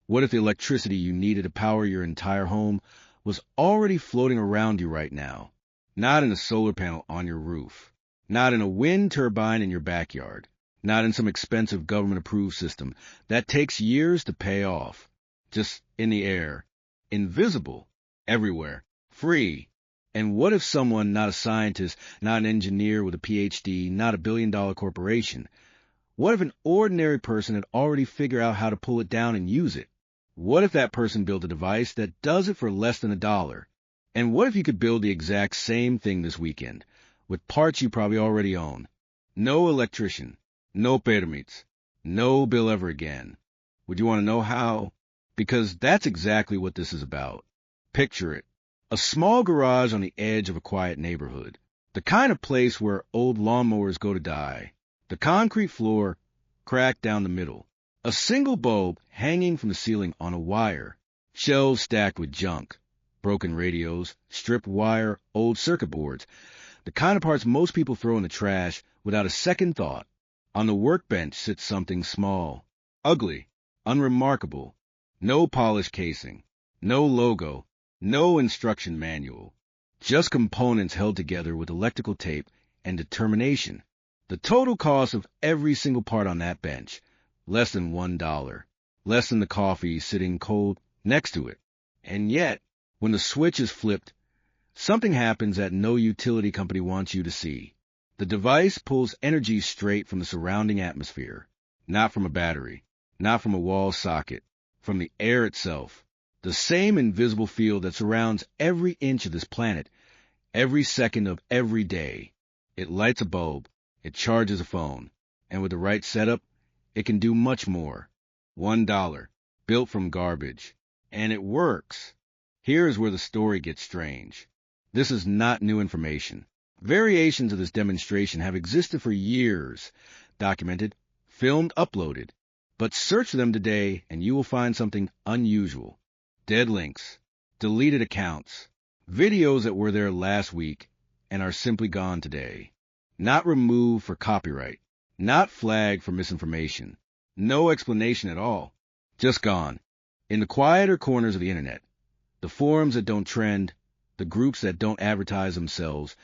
What if the electricity you needed to power your entire home was already floating around you right now? Not in a solar panel on your roof, not in a wind turbine in your backyard, not in some expensive government-approved system that takes years to pay off. Just in the air, invisible, everywhere, free. And what if someone, not a scientist, not an engineer with a PhD, not a billion-dollar corporation, what if an ordinary person had already figured out how to pull it down and use it? What if that person built a device that does it for less than $1? And what if you could build the exact same thing this weekend, with parts you probably already own? No electrician, no permits, no bill ever again. Would you want to know how? Because that's exactly what this is about. Picture it. A small garage on the edge of a quiet neighborhood. The kind of place where old lawnmowers go to die. The concrete floor cracked down the middle. A single bulb hanging from the ceiling on a wire. Shelves stacked with junk. Broken radios, stripped wire, old circuit boards. The kind of parts most people throw in the trash without a second thought. On the workbench sits something small, ugly, unremarkable. No polished casing, no logo, no instruction manual. Just components held together with electrical tape and determination. The total cost of every single part on that bench, less than $1. Less than the coffee sitting cold next to it. And yet, when the switch is flipped, something happens that no utility company wants you to see. The device pulls energy straight from the surrounding atmosphere, not from a battery, not from a wall socket, from the air itself, the same invisible field that surrounds every inch of this planet, every second of every day. It lights a bulb, it charges a phone, and with the right setup, it can do much more. $1, built from garbage, and it works. Here's where the story gets strange. This is not new information. Variations of this demonstration have existed for years, documented, filmed, uploaded. But search for them today and you will find something unusual. Dead links, deleted accounts, videos that were there last week and are simply gone today. Not removed for copyright, not flagged for misinformation. No explanation at all. Just gone. In the quieter corners of the internet, the forums that don't trend, the groups that don't advertise themselves,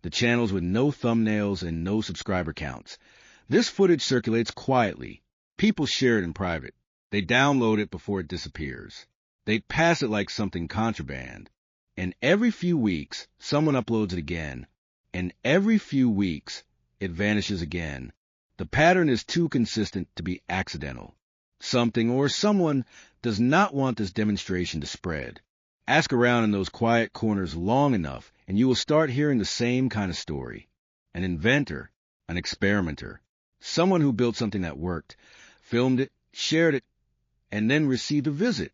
the channels with no thumbnails and no subscriber counts. This footage circulates quietly. People share it in private. They download it before it disappears. They pass it like something contraband. And every few weeks, someone uploads it again. And every few weeks, it vanishes again. The pattern is too consistent to be accidental. Something or someone does not want this demonstration to spread. Ask around in those quiet corners long enough, and you will start hearing the same kind of story. An inventor, an experimenter, someone who built something that worked, filmed it, shared it, and then received a visit.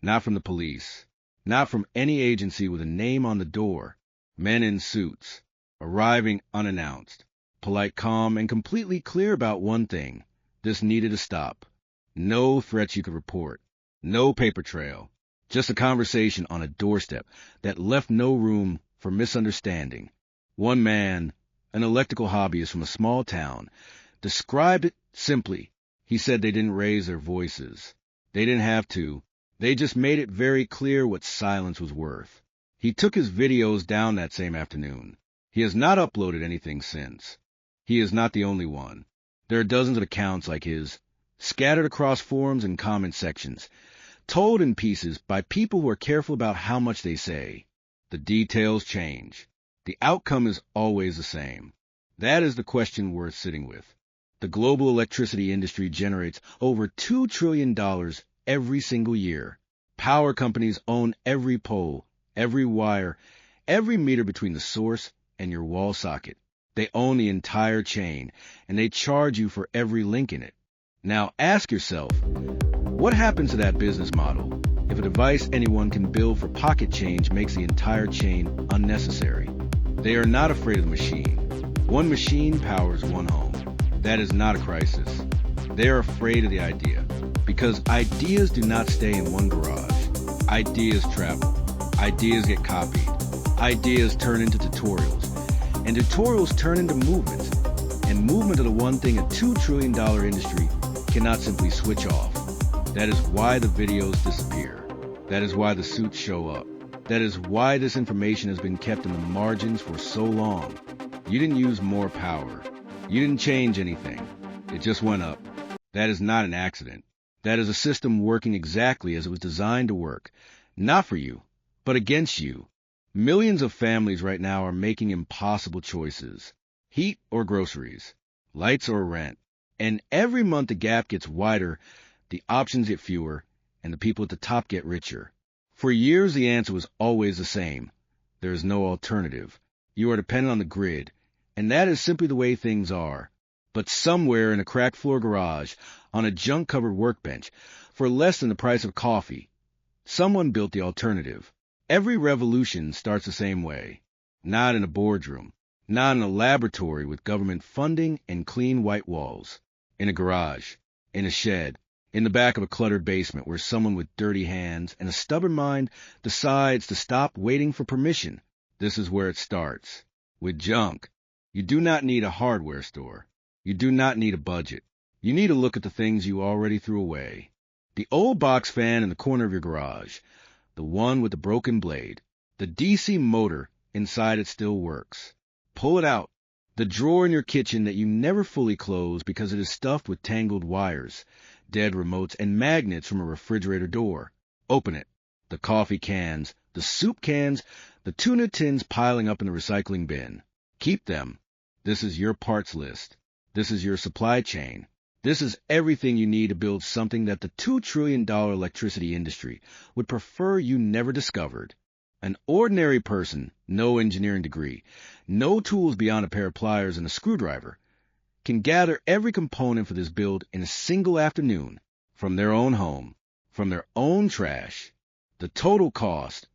Not from the police, not from any agency with a name on the door. Men in suits, arriving unannounced, polite, calm, and completely clear about one thing. This needed to stop. No threats you could report. No paper trail. Just a conversation on a doorstep that left no room for misunderstanding. One man, an electrical hobbyist from a small town, described it simply. He said they didn't raise their voices. They didn't have to. They just made it very clear what silence was worth. He took his videos down that same afternoon. He has not uploaded anything since. He is not the only one. There are dozens of accounts like his, scattered across forums and comment sections, told in pieces by people who are careful about how much they say. The details change. The outcome is always the same. That is the question worth sitting with. The global electricity industry generates over $2 trillion every single year. Power companies own every pole, every wire, every meter between the source and your wall socket. They own the entire chain, and they charge you for every link in it. Now ask yourself, what happens to that business model if a device anyone can build for pocket change makes the entire chain unnecessary? They are not afraid of the machine. One machine powers one home. That is not a crisis. They are afraid of the idea, because ideas do not stay in one garage. Ideas travel. Ideas get copied. Ideas turn into tutorials. And tutorials turn into movement. And movement is the one thing a $2 trillion industry cannot simply switch off. That is why the videos disappear. That is why the suits show up. That is why this information has been kept in the margins for so long. You didn't use more power. You didn't change anything. It just went up. That is not an accident. That is a system working exactly as it was designed to work. Not for you, but against you. Millions of families right now are making impossible choices. Heat or groceries, lights or rent. And every month the gap gets wider, the options get fewer, and the people at the top get richer. For years the answer was always the same. There is no alternative. You are dependent on the grid, and that is simply the way things are. But somewhere in a cracked floor garage, on a junk-covered workbench, for less than the price of coffee, someone built the alternative. Every revolution starts the same way. Not in a boardroom, not in a laboratory with government funding and clean white walls. In a garage, in a shed, in the back of a cluttered basement where someone with dirty hands and a stubborn mind decides to stop waiting for permission. This is where it starts. With junk. You do not need a hardware store. You do not need a budget. You need to look at the things you already threw away. The old box fan in the corner of your garage. The one with the broken blade. The DC motor inside it still works. Pull it out. The drawer in your kitchen that you never fully close because it is stuffed with tangled wires, dead remotes, and magnets from a refrigerator door. Open it. The coffee cans, the soup cans, the tuna tins piling up in the recycling bin. Keep them. This is your parts list. This is your supply chain. This is everything you need to build something that the $2 trillion electricity industry would prefer you never discovered. An ordinary person, no engineering degree, no tools beyond a pair of pliers and a screwdriver, can gather every component for this build in a single afternoon from their own home, from their own trash. The total cost,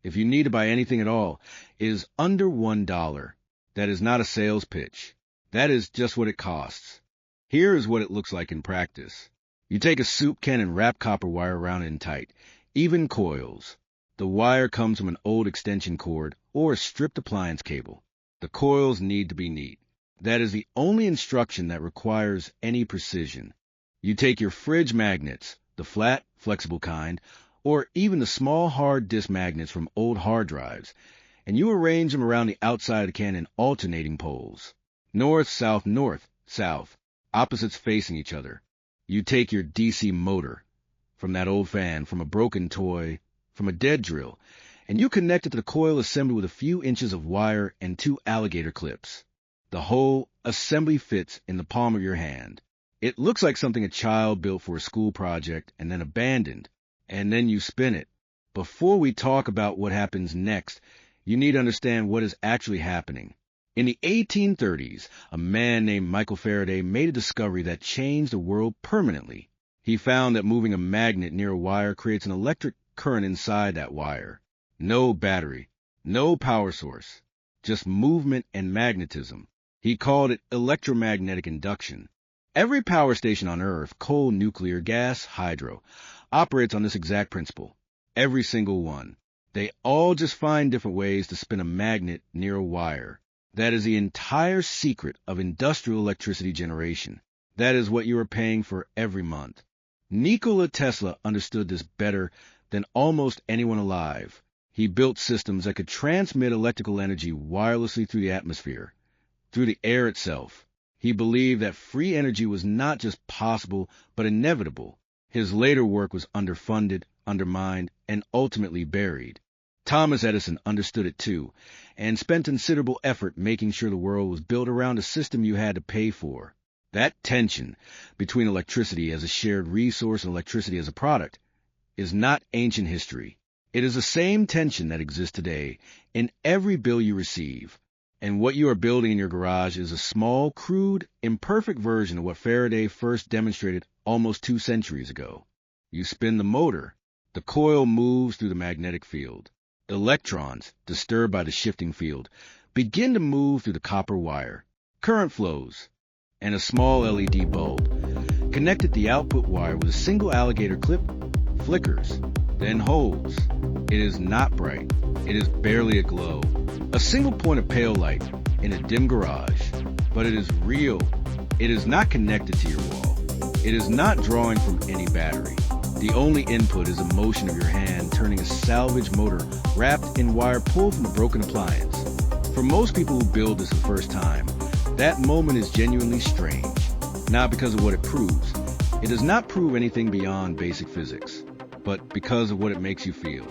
if you need to buy anything at all, is under $1. That is not a sales pitch. That is just what it costs. Here is what it looks like in practice. You take a soup can and wrap copper wire around it in tight, even coils. The wire comes from an old extension cord or a stripped appliance cable. The coils need to be neat. That is the only instruction that requires any precision. You take your fridge magnets, the flat, flexible kind, or even the small hard disk magnets from old hard drives, and you arrange them around the outside of the can in alternating poles. North, south, opposites facing each other. You take your DC motor, from that old fan, from a broken toy, from a dead drill, and you connect it to the coil assembly with a few inches of wire and 2 alligator clips. The whole assembly fits in the palm of your hand. It looks like something a child built for a school project and then abandoned, and then you spin it. Before we talk about what happens next, you need to understand what is actually happening. In the 1830s, a man named Michael Faraday made a discovery that changed the world permanently. He found that moving a magnet near a wire creates an electric current inside that wire. No battery, no power source, just movement and magnetism. He called it electromagnetic induction. Every power station on Earth, coal, nuclear, gas, hydro, operates on this exact principle. Every single one. They all just find different ways to spin a magnet near a wire. That is the entire secret of industrial electricity generation. That is what you are paying for every month. Nikola Tesla understood this better than almost anyone alive. He built systems that could transmit electrical energy wirelessly through the atmosphere, through the air itself. He believed that free energy was not just possible, but inevitable. His later work was underfunded, undermined, and ultimately buried. Thomas Edison understood it too, and spent considerable effort making sure the world was built around a system you had to pay for. That tension between electricity as a shared resource and electricity as a product is not ancient history. It is the same tension that exists today in every bill you receive. And what you are building in your garage is a small, crude, imperfect version of what Faraday first demonstrated almost 2 centuries ago. You spin the motor. The coil moves through the magnetic field. Electrons, disturbed by the shifting field, begin to move through the copper wire. Current flows, and a small LED bulb, connected to the output wire with a single alligator clip, flickers, then holds. It is not bright. It is barely a glow. A single point of pale light in a dim garage. But it is real. It is not connected to your wall. It is not drawing from any battery. The only input is the motion of your hand turning a salvage motor wrapped in wire pulled from a broken appliance. For most people who build this the first time, that moment is genuinely strange. Not because of what it proves. It does not prove anything beyond basic physics, but because of what it makes you feel.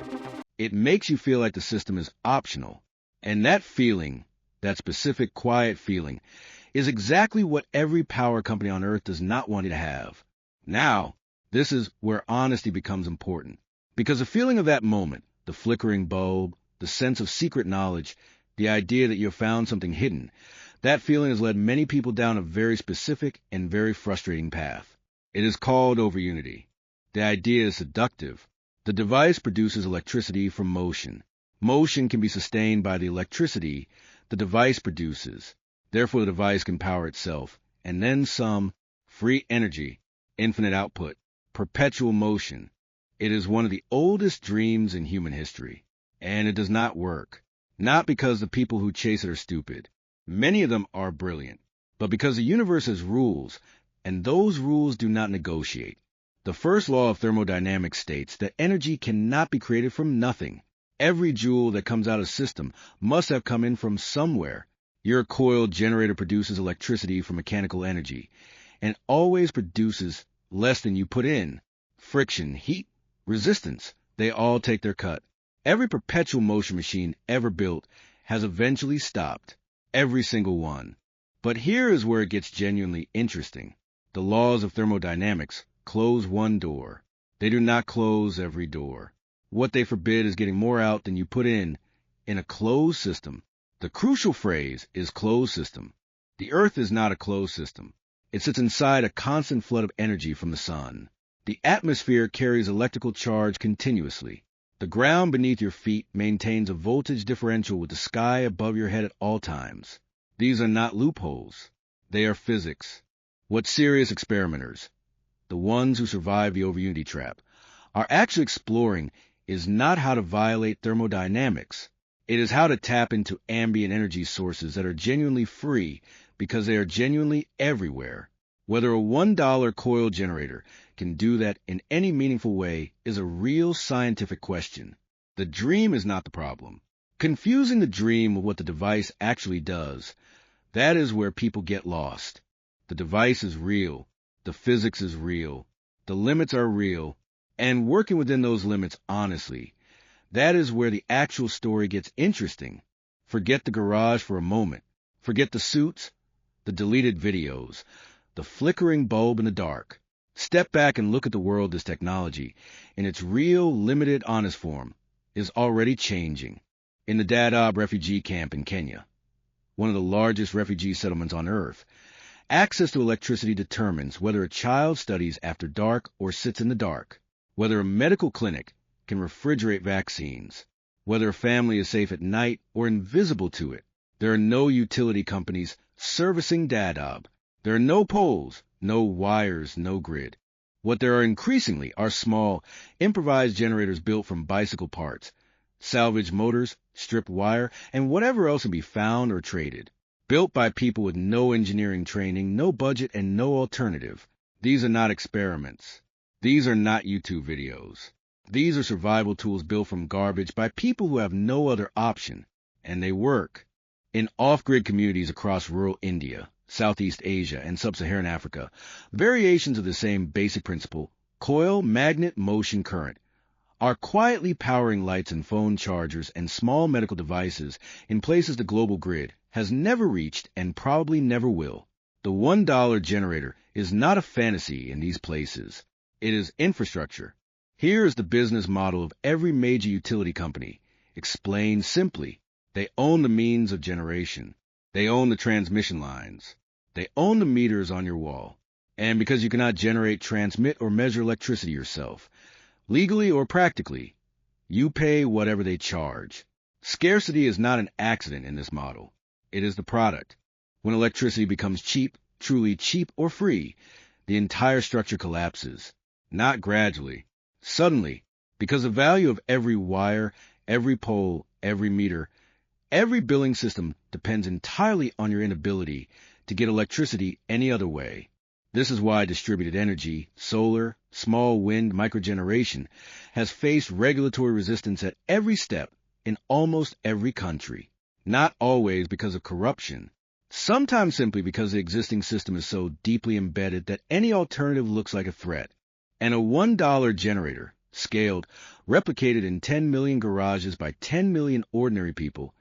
It makes you feel like the system is optional. And that feeling, that specific quiet feeling, is exactly what every power company on Earth does not want you to have. Now, this is where honesty becomes important. Because the feeling of that moment, the flickering bulb, the sense of secret knowledge, the idea that you have found something hidden, that feeling has led many people down a very specific and very frustrating path. It is called Overunity. The idea is seductive. The device produces electricity from motion. Motion can be sustained by the electricity the device produces. Therefore, the device can power itself, and then some. Free energy, infinite output, perpetual motion. It is one of the oldest dreams in human history, and it does not work. Not because the people who chase it are stupid. Many of them are brilliant, but because the universe has rules, and those rules do not negotiate. The first law of thermodynamics states that energy cannot be created from nothing. Every joule that comes out of a system must have come in from somewhere. Your coiled generator produces electricity from mechanical energy, and always produces less than you put in. Friction, heat, resistance, they all take their cut. Every perpetual motion machine ever built has eventually stopped. Every single one. But here is where it gets genuinely interesting. The laws of thermodynamics close one door. They do not close every door. What they forbid is getting more out than you put in a closed system. The crucial phrase is closed system. The Earth is not a closed system. It sits inside a constant flood of energy from the sun. The atmosphere carries electrical charge continuously. The ground beneath your feet maintains a voltage differential with the sky above your head at all times. These are not loopholes. They are physics. What serious experimenters, the ones who survive the Overunity trap, are actually exploring is not how to violate thermodynamics. It is how to tap into ambient energy sources that are genuinely free because they are genuinely everywhere. Whether a $1 coil generator can do that in any meaningful way is a real scientific question. The dream is not the problem. Confusing the dream with what the device actually does, that is where people get lost. The device is real. The physics is real. The limits are real. And working within those limits honestly, that is where the actual story gets interesting. Forget the garage for a moment. Forget the suits, the deleted videos, the flickering bulb in the dark. Step back and look at the world as technology, in its real, limited, honest form, is already changing. In the Dadaab refugee camp in Kenya, one of the largest refugee settlements on Earth, access to electricity determines whether a child studies after dark or sits in the dark, whether a medical clinic can refrigerate vaccines, whether a family is safe at night or invisible to it. There are no utility companies servicing Dadaab. There are no poles, no wires, no grid. What there are increasingly are small, improvised generators built from bicycle parts, salvaged motors, stripped wire, and whatever else can be found or traded. Built by people with no engineering training, no budget, and no alternative. These are not experiments. These are not YouTube videos. These are survival tools built from garbage by people who have no other option, and they work. In off-grid communities across rural India, Southeast Asia, and Sub-Saharan Africa, variations of the same basic principle, coil magnet motion current, are quietly powering lights and phone chargers and small medical devices in places the global grid has never reached and probably never will. The $1 generator is not a fantasy in these places. It is infrastructure. Here is the business model of every major utility company. Explained simply, they own the means of generation. They own the transmission lines. They own the meters on your wall. And because you cannot generate, transmit, or measure electricity yourself, legally or practically, you pay whatever they charge. Scarcity is not an accident in this model. It is the product. When electricity becomes cheap, truly cheap or free, the entire structure collapses. Not gradually. Suddenly, because the value of every wire, every pole, every meter, every billing system depends entirely on your inability to get electricity any other way. This is why distributed energy, solar, small wind, microgeneration, has faced regulatory resistance at every step in almost every country. Not always because of corruption, sometimes simply because the existing system is so deeply embedded that any alternative looks like a threat. And a $1 generator, scaled, replicated in 10 million garages by 10 million ordinary people,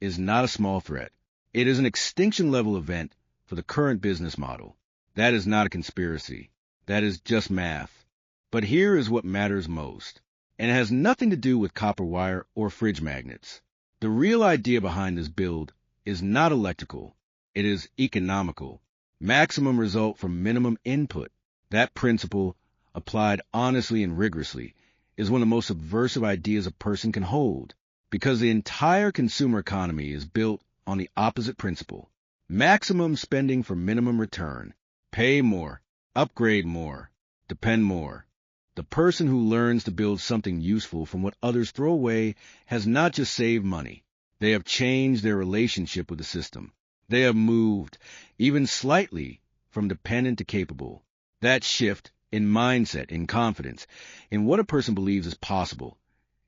is not a small threat. It is an extinction-level event for the current business model. That is not a conspiracy. That is just math. But here is what matters most, and it has nothing to do with copper wire or fridge magnets. The real idea behind this build is not electrical. It is economical. Maximum result from minimum input. That principle, applied honestly and rigorously, is one of the most subversive ideas a person can hold, because the entire consumer economy is built on the opposite principle. Maximum spending for minimum return. Pay more, upgrade more, depend more. The person who learns to build something useful from what others throw away has not just saved money. They have changed their relationship with the system. They have moved, even slightly, from dependent to capable. That shift in mindset, in confidence, in what a person believes is possible,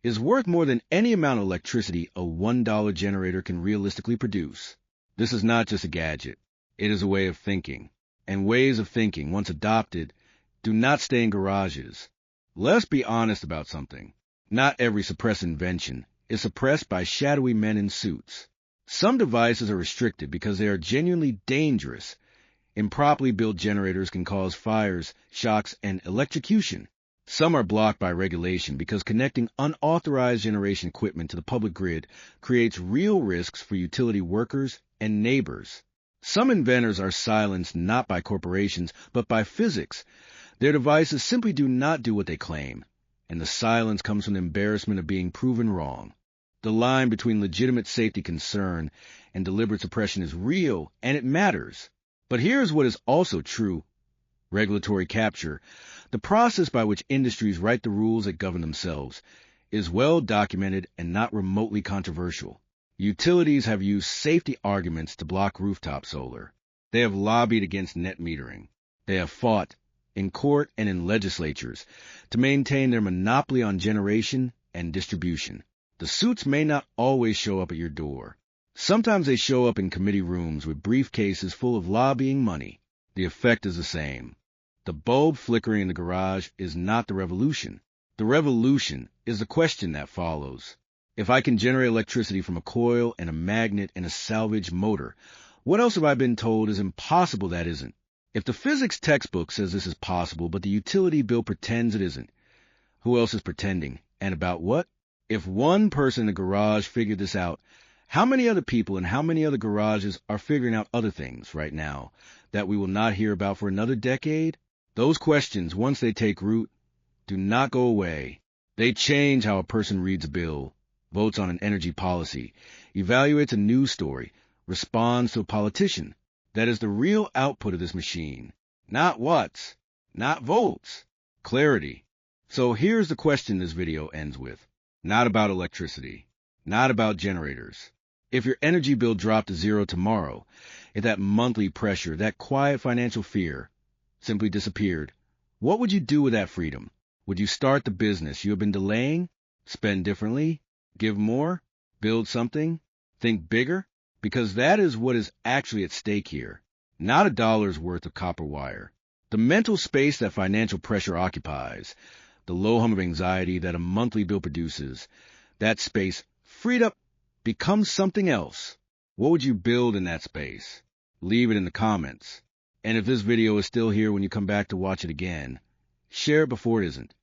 is worth more than any amount of electricity a $1 generator can realistically produce. This is not just a gadget. It is a way of thinking. And ways of thinking, once adopted, do not stay in garages. Let's be honest about something. Not every suppressed invention is suppressed by shadowy men in suits. Some devices are restricted because they are genuinely dangerous. Improperly built generators can cause fires, shocks, and electrocution. Some are blocked by regulation because connecting unauthorized generation equipment to the public grid creates real risks for utility workers and neighbors. Some inventors are silenced not by corporations, but by physics. Their devices simply do not do what they claim, and the silence comes from the embarrassment of being proven wrong. The line between legitimate safety concern and deliberate suppression is real, and it matters. But here's what is also true. Regulatory capture, the process by which industries write the rules that govern themselves, is well documented and not remotely controversial. Utilities have used safety arguments to block rooftop solar. They have lobbied against net metering. They have fought, in court and in legislatures, to maintain their monopoly on generation and distribution. The suits may not always show up at your door. Sometimes they show up in committee rooms with briefcases full of lobbying money. The effect is the same. The bulb flickering in the garage is not the revolution. The revolution is the question that follows. If I can generate electricity from a coil and a magnet and a salvage motor, what else have I been told is impossible that isn't? If the physics textbook says this is possible, but the utility bill pretends it isn't, who else is pretending? And about what? If one person in the garage figured this out, how many other people and how many other garages are figuring out other things right now that we will not hear about for another decade? Those questions, once they take root, do not go away. They change how a person reads a bill, votes on an energy policy, evaluates a news story, responds to a politician. That is the real output of this machine. Not watts, not volts, clarity. So here's the question this video ends with. Not about electricity, not about generators. If your energy bill dropped to zero tomorrow, if that monthly pressure, that quiet financial fear, simply disappeared, what would you do with that freedom? Would you start the business you have been delaying? Spend differently? Give more? Build something? Think bigger? Because that is what is actually at stake here. Not a dollar's worth of copper wire. The mental space that financial pressure occupies, the low hum of anxiety that a monthly bill produces, that space, freed up, becomes something else. What would you build in that space? Leave it in the comments. And if this video is still here when you come back to watch it again, share it before it isn't.